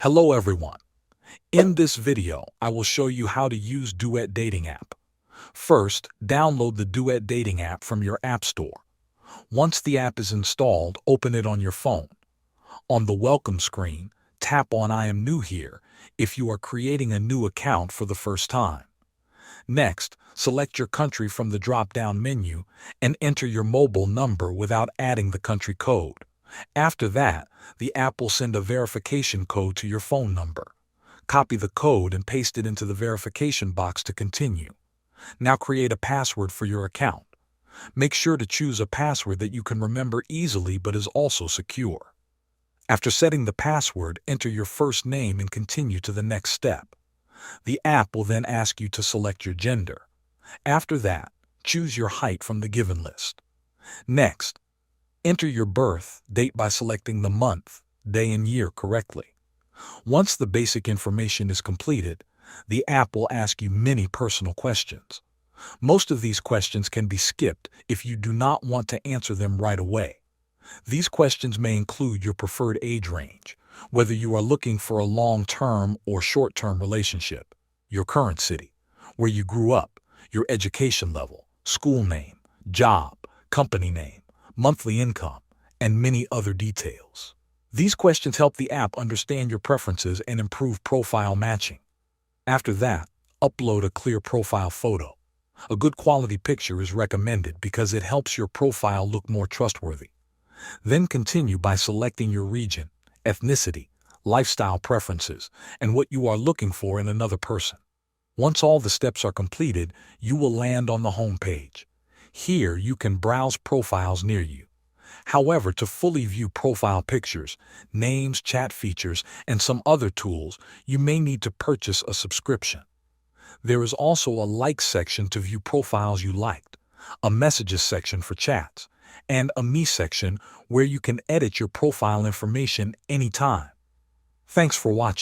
Hello everyone. In this video, I will show you how to use Duet dating app. First, download the Duet dating app from your app store. Once the app is installed, open it on your phone. On the welcome screen, tap on I am new here if you are creating a new account for the first time. Next, select your country from the drop-down menu and enter your mobile number without adding the country code. After that, the app will send a verification code to your phone number. Copy the code and paste it into the verification box to continue. Now create a password for your account. Make sure to choose a password that you can remember easily but is also secure. After setting the password, enter your first name and continue to the next step. The app will then ask you to select your gender. After that, choose your height from the given list. Next, enter your birth date by selecting the month, day, and year correctly. Once the basic information is completed, the app will ask you many personal questions. Most of these questions can be skipped if you do not want to answer them right away. These questions may include your preferred age range, whether you are looking for a long-term or short-term relationship, your current city, where you grew up, your education level, school name, job, company name, monthly income, and many other details. These questions help the app understand your preferences and improve profile matching. After that, upload a clear profile photo. A good quality picture is recommended because it helps your profile look more trustworthy. Then continue by selecting your region, ethnicity, lifestyle preferences, and what you are looking for in another person. Once all the steps are completed, you will land on the home page. Here you can browse profiles near you. However, to fully view profile pictures, names, chat features, and some other tools, you may need to purchase a subscription. There is also a like section to view profiles you liked, a messages section for chats, and a me section where you can edit your profile information anytime. Thanks for watching.